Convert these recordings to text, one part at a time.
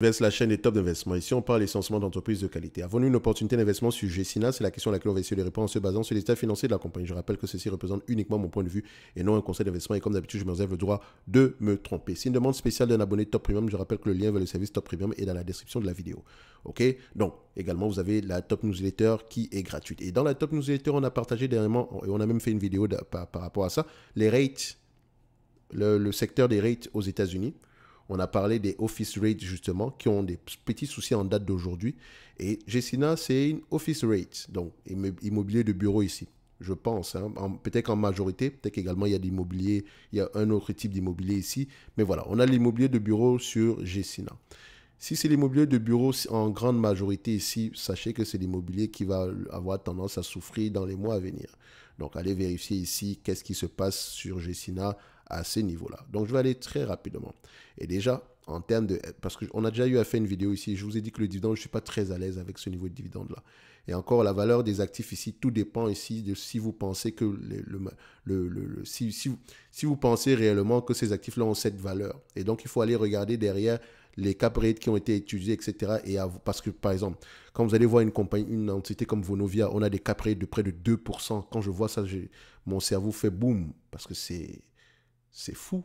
Vers la chaîne des top d'investissement. Ici, on parle essentiellement d'entreprises de qualité. Avons-nous une opportunité d'investissement sur GSINA? C'est la question à laquelle on va essayer de répondre en se basant sur les états financiers de la compagnie. Je rappelle que ceci représente uniquement mon point de vue et non un conseil d'investissement. Et comme d'habitude, je me réserve le droit de me tromper. C'est une demande spéciale d'un abonné Top Premium. Je rappelle que le lien vers le service Top Premium est dans la description de la vidéo. OK? Donc, également, vous avez la Top Newsletter qui est gratuite. Et dans la Top Newsletter, on a partagé dernièrement, et on a même fait une vidéo par rapport à ça, les rates, le secteur des rates aux États-Unis. On a parlé des office rates justement qui ont des petits soucis en date d'aujourd'hui. Et GSINA, c'est une office rate, donc immobilier de bureau ici. Je pense, hein, peut-être qu'en majorité, peut-être qu'également il y a d'immobilier, il y a un autre type d'immobilier ici. Mais voilà, on a l'immobilier de bureau sur GSINA. Si c'est l'immobilier de bureau en grande majorité ici, sachez que c'est l'immobilier qui va avoir tendance à souffrir dans les mois à venir. Donc, allez vérifier ici qu'est-ce qui se passe sur GSINA à ce niveau-là. Donc, je vais aller très rapidement. Et déjà, en termes de... Parce qu'on a déjà eu à faire une vidéo ici. Je vous ai dit que le dividende, je ne suis pas très à l'aise avec ce niveau de dividende-là. Et encore, la valeur des actifs ici, tout dépend ici de si vous pensez que si vous pensez réellement que ces actifs-là ont cette valeur. Et donc, il faut aller regarder derrière les cap rates qui ont été étudiés, etc. Parce que, par exemple, quand vous allez voir une compagnie, une entité comme Vonovia, on a des cap rates de près de 2%. Quand je vois ça, mon cerveau fait boum, parce que c'est fou.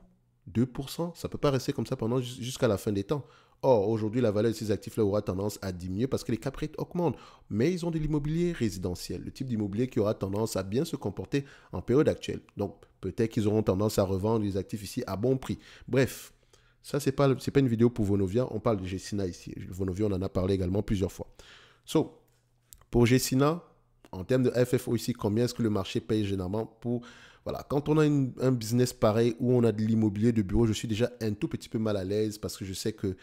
2%, ça ne peut pas rester comme ça pendant jusqu'à la fin des temps. Or, aujourd'hui, la valeur de ces actifs-là aura tendance à diminuer parce que les cap rates augmentent. Mais ils ont de l'immobilier résidentiel, le type d'immobilier qui aura tendance à bien se comporter en période actuelle. Donc, peut-être qu'ils auront tendance à revendre les actifs ici à bon prix. Bref, ça, ce n'est pas une vidéo pour Vonovia. On parle de GSINA ici. Vonovia, on en a parlé également plusieurs fois. So, pour GSINA, en termes de FFO ici, combien est-ce que le marché paye généralement pour... Voilà, quand on a un business pareil où on a de l'immobilier de bureau, je suis déjà un tout petit peu mal à l'aise parce que je sais que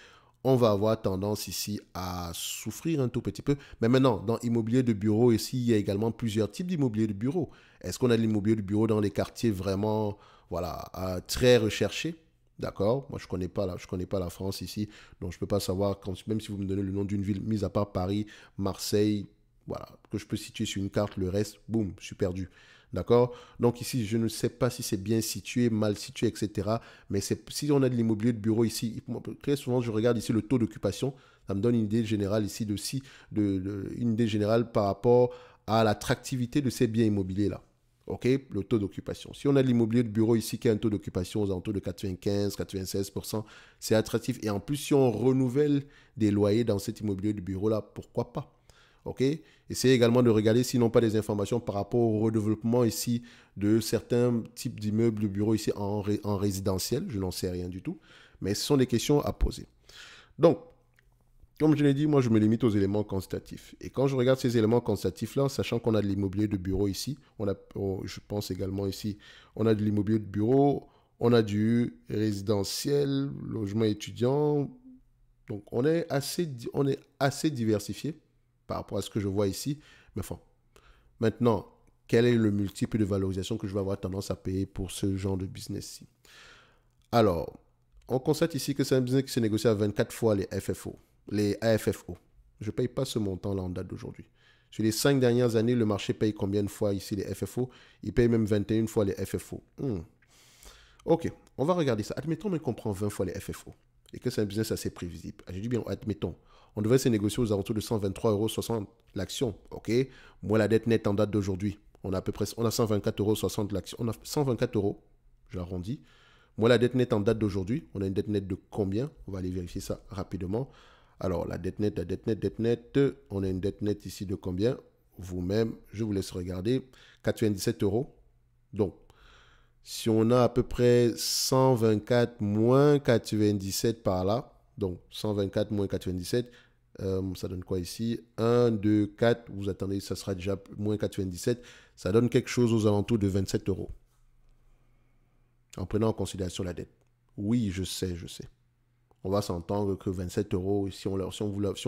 on va avoir tendance ici à souffrir un tout petit peu. Mais maintenant, dans l'immobilier de bureau, ici, il y a également plusieurs types d'immobilier de bureau. Est-ce qu'on a de l'immobilier de bureau dans les quartiers vraiment voilà, très recherchés? D'accord, moi je connais pas la France ici, donc je peux pas savoir, même si vous me donnez le nom d'une ville, mis à part Paris, Marseille, voilà, que je peux situer sur une carte, le reste, boum, je suis perdu. D'accord? Donc ici, je ne sais pas si c'est bien situé, mal situé, etc. Mais si on a de l'immobilier de bureau ici, très souvent, je regarde ici le taux d'occupation. Ça me donne une idée générale ici une idée générale par rapport à l'attractivité de ces biens immobiliers-là. OK? Le taux d'occupation. Si on a de l'immobilier de bureau ici qui a un taux d'occupation aux alentours de 95-96%, c'est attractif. Et en plus, si on renouvelle des loyers dans cet immobilier de bureau-là, pourquoi pas? OK? Essayez également de regarder s'ils n'ont pas des informations par rapport au redéveloppement ici de certains types d'immeubles de bureaux ici en résidentiel. Je n'en sais rien du tout. Mais ce sont des questions à poser. Donc, comme je l'ai dit, moi je me limite aux éléments quantitatifs. Et quand je regarde ces éléments quantitatifs-là, sachant qu'on a de l'immobilier de bureau ici, je pense également ici, on a de l'immobilier de bureau, on a du résidentiel, logement étudiant. Donc on est assez diversifié par rapport à ce que je vois ici. Mais enfin, maintenant, quel est le multiple de valorisation que je vais avoir tendance à payer pour ce genre de business-ci? Alors, on constate ici que c'est un business qui se négocie à 24 fois les FFO, les AFFO. Je ne paye pas ce montant-là en date d'aujourd'hui. Sur les 5 dernières années, le marché paye combien de fois ici les FFO? Il paye même 21 fois les FFO. Ok, on va regarder ça. Admettons qu'on prend 20 fois les FFO et que c'est un business assez prévisible. Je dis bien, admettons. On devrait se négocier aux alentours de 123,60 € l'action. Ok, moi, la dette nette en date d'aujourd'hui, on a à peu près 124,60 € l'action. On a 124 €, j'arrondis. Moi, la dette nette en date d'aujourd'hui, on a une dette nette de combien? On va aller vérifier ça rapidement. Alors, la dette nette, on a une dette nette ici de combien? Vous-même, je vous laisse regarder. 97 €. Donc, si on a à peu près 124 moins 97 par là, donc 124 moins 97, ça donne quoi ici? 1, 2, 4, vous attendez, ça sera déjà moins 97, ça donne quelque chose aux alentours de 27 € en prenant en considération la dette. Oui, je sais. On va s'entendre que 27 €, si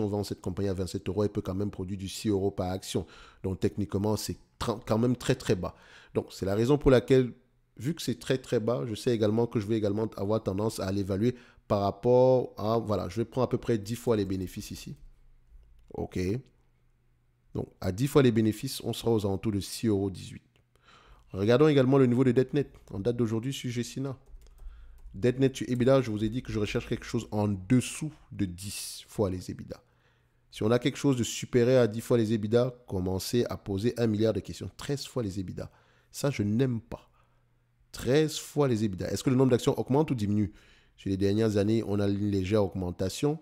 on vend cette compagnie à 27 €, elle peut quand même produire du 6 € par action. Donc techniquement, c'est quand même très très bas. Donc c'est la raison pour laquelle, vu que c'est très très bas, je sais également que je vais également avoir tendance à l'évaluer par rapport à, voilà, je vais prendre à peu près 10 fois les bénéfices ici. OK. Donc à 10 fois les bénéfices, on sera aux alentours de 6,18 €. Regardons également le niveau de dette nette en date d'aujourd'hui sur GSINA. Debt net to EBITDA, je vous ai dit que je recherche quelque chose en dessous de 10 fois les EBITDA. Si on a quelque chose de supérieur à 10 fois les EBITDA, commencez à poser 1 milliard de questions. 13 fois les EBITDA. Ça, je n'aime pas. 13 fois les EBITDA. Est-ce que le nombre d'actions augmente ou diminue? Sur les dernières années, on a une légère augmentation.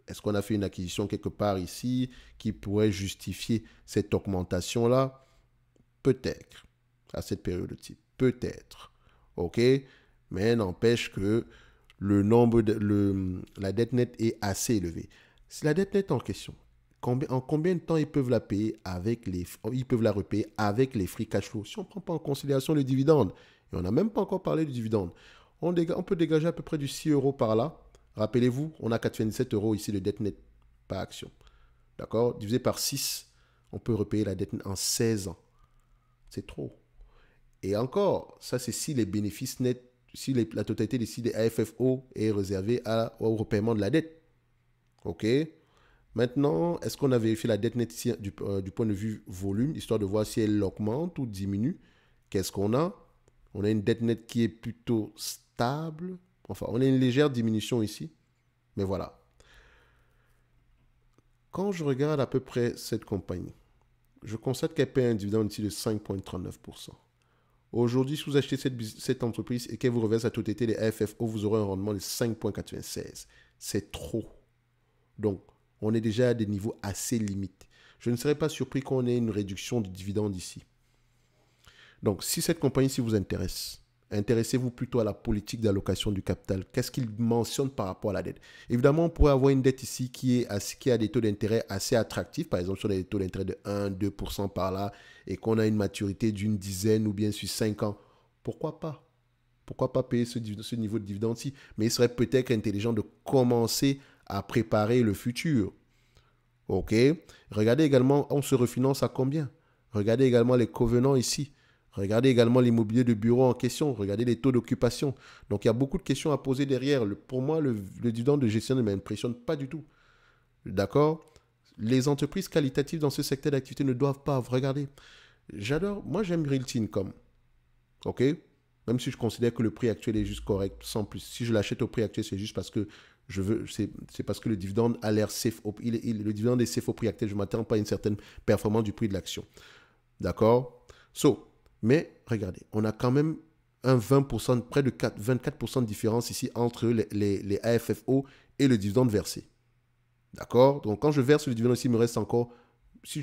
Est-ce qu'on a fait une acquisition quelque part ici qui pourrait justifier cette augmentation-là? Peut-être. À cette période de type. Peut-être. OK? Mais n'empêche que la dette nette est assez élevée. Si la dette nette en question, en combien de temps ils peuvent la payer ils peuvent la repayer avec les free cash flow? Si on ne prend pas en considération le dividende, et on n'a même pas encore parlé du dividende, on peut dégager à peu près du 6 euros par là. Rappelez-vous, on a 97 euros ici de dette nette par action. D'accord? Divisé par 6, on peut repayer la dette en 16 ans. C'est trop. Et encore, ça c'est si les bénéfices nets, si la totalité des AFFO est réservée au repaiement de la dette. OK? Maintenant, est-ce qu'on a vérifié la dette nette ici du point de vue volume, histoire de voir si elle augmente ou diminue? Qu'est-ce qu'on a? On a une dette nette qui est plutôt stable. Enfin, on a une légère diminution ici. Mais voilà. Quand je regarde à peu près cette compagnie, je constate qu'elle paie un dividende ici de 5,39%. Aujourd'hui, si vous achetez cette entreprise et qu'elle vous reverse la totalité des AFFO, vous aurez un rendement de 5,96. C'est trop. Donc, on est déjà à des niveaux assez limites. Je ne serais pas surpris qu'on ait une réduction du dividende ici. Donc, si cette compagnie-ci vous intéresse, intéressez-vous plutôt à la politique d'allocation du capital. Qu'est-ce qu'il mentionne par rapport à la dette? Évidemment, on pourrait avoir une dette ici qui a des taux d'intérêt assez attractifs. Par exemple, si on a des taux d'intérêt de 1-2% par là et qu'on a une maturité d'une dizaine ou bien sur 5 ans, pourquoi pas? Pourquoi pas payer ce niveau de dividende-ci? Mais il serait peut-être intelligent de commencer à préparer le futur. OK? Regardez également, on se refinance à combien? Regardez également les covenants ici. Regardez également l'immobilier de bureau en question. Regardez les taux d'occupation. Donc, il y a beaucoup de questions à poser derrière. Pour moi, le dividende de gestion ne m'impressionne pas du tout. D'accord? Les entreprises qualitatives dans ce secteur d'activité ne doivent pas. Regardez, moi j'aime Realty Income. OK? Même si je considère que le prix actuel est juste correct, sans plus. Si je l'achète au prix actuel, c'est juste parce que c'est parce que le dividende a l'air safe. Le dividende est safe au prix actuel. Je ne m'attends pas à une certaine performance du prix de l'action. D'accord? Mais regardez, on a quand même un 20%, près de 24% de différence ici entre les AFFO et le dividende versé. D'accord? Donc, quand je verse le dividende ici, il me reste encore, si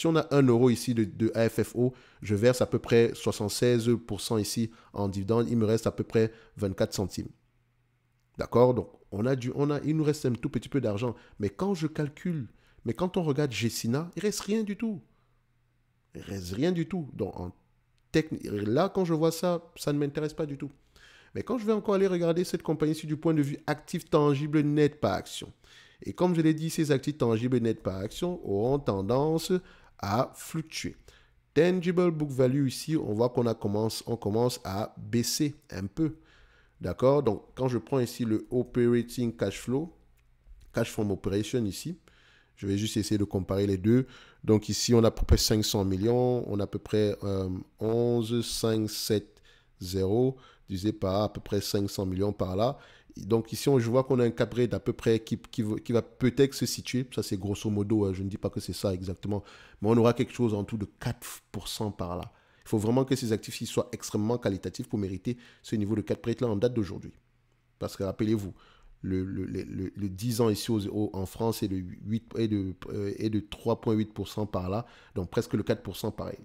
on a 1 euro ici de AFFO, je verse à peu près 76% ici en dividende, il me reste à peu près 24 centimes. D'accord? Donc, il nous reste un tout petit peu d'argent. Mais quand on regarde Gecina, il ne reste rien du tout. Il ne reste rien du tout. Donc, là, quand je vois ça, ça ne m'intéresse pas du tout. Mais quand je vais encore aller regarder cette compagnie du point de vue actif tangible net par action, et comme je l'ai dit, ces actifs tangibles net par action auront tendance à fluctuer. Tangible book value ici, on voit on commence à baisser un peu. D'accord? Donc, quand je prends ici le operating cash flow, cash from operation ici, je vais juste essayer de comparer les deux. Donc ici, on a à peu près 500 millions, on a à peu près 11, 5, 7, 0, divisé par à peu près 500 millions par là. Donc ici, je vois qu'on a un cap rate d'à peu près qui va peut-être se situer, ça c'est grosso modo, je ne dis pas que c'est ça exactement, mais on aura quelque chose en dessous de 4% par là. Il faut vraiment que ces actifs soient extrêmement qualitatifs pour mériter ce niveau de cap rate là en date d'aujourd'hui. Parce que rappelez-vous, le 10 ans ici en France est de 3,8% par là, donc presque le 4% pareil.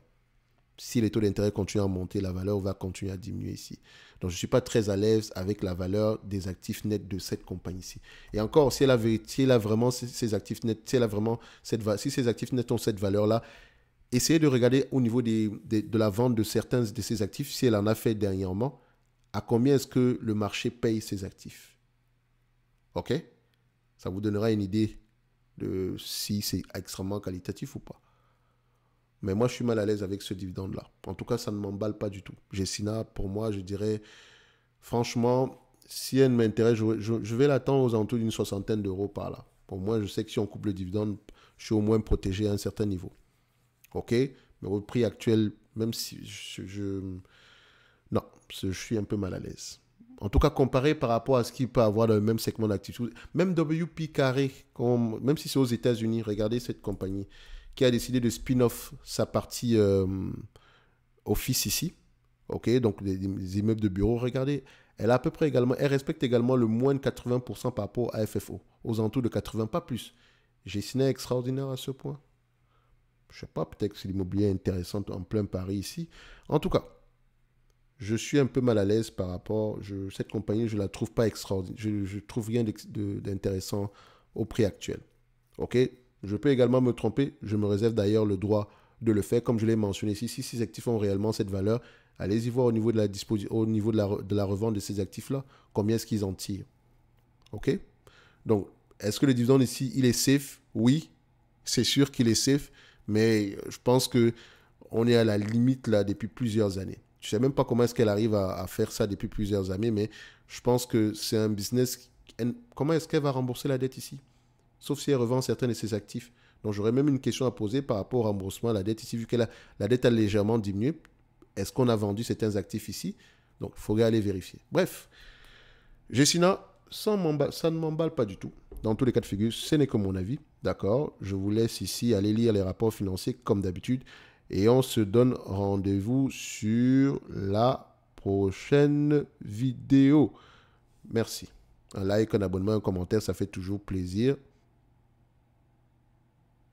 Si les taux d'intérêt continuent à monter, la valeur va continuer à diminuer ici. Donc je ne suis pas très à l'aise avec la valeur des actifs nets de cette compagnie-ci. Et encore, si elle a vraiment ces actifs nets, si ces actifs nets ont cette valeur-là, essayez de regarder au niveau de la vente de certains de ces actifs, si elle en a fait dernièrement, à combien est-ce que le marché paye ces actifs. OK? Ça vous donnera une idée de si c'est extrêmement qualitatif ou pas. Mais moi, je suis mal à l'aise avec ce dividende-là. En tout cas, ça ne m'emballe pas du tout. Gecina, pour moi, je dirais, franchement, si elle m'intéresse, je vais l'attendre aux alentours d'une 60aine d'euros par là. Pour moi, je sais que si on coupe le dividende, je suis au moins protégé à un certain niveau. OK? Mais au prix actuel, même si non, je suis un peu mal à l'aise. En tout cas, comparé par rapport à ce qu'il peut avoir dans le même segment d'activité. Même WP Carré, même si c'est aux États-Unis, regardez cette compagnie qui a décidé de spin-off sa partie office ici. OK, donc les immeubles de bureau, regardez, elle a à peu près également, elle respecte également le moins de 80% par rapport à FFO, aux alentours de 80, pas plus. Gestionnaire extraordinaire à ce point. Je sais pas, peut-être que c'est l'immobilier intéressant en plein Paris ici. En tout cas, je suis un peu mal à l'aise par rapport, cette compagnie, je la trouve pas extraordinaire. Je trouve rien d'intéressant au prix actuel. OK, je peux également me tromper. Je me réserve d'ailleurs le droit de le faire. Comme je l'ai mentionné ici, si ces actifs ont réellement cette valeur, allez-y voir au niveau de la au niveau de la revente de ces actifs-là, combien est-ce qu'ils en tirent. OK? Donc, est-ce que le dividende ici, il est safe? Oui, c'est sûr qu'il est safe, mais je pense que on est à la limite là depuis plusieurs années. Je ne sais même pas comment est-ce qu'elle arrive à faire ça depuis plusieurs années, mais je pense que c'est un business. Comment est-ce qu'elle va rembourser la dette ici? Sauf si elle revend certains de ses actifs. Donc j'aurais même une question à poser par rapport au remboursement de la dette ici, vu que la dette a légèrement diminué. Est-ce qu'on a vendu certains actifs ici? Donc il faudrait aller vérifier. Bref, Gessina, ça ne m'emballe pas du tout. Dans tous les cas de figure, ce n'est que mon avis. D'accord? Je vous laisse ici aller lire les rapports financiers comme d'habitude. Et on se donne rendez-vous sur la prochaine vidéo. Merci. Un like, un abonnement, un commentaire, ça fait toujours plaisir.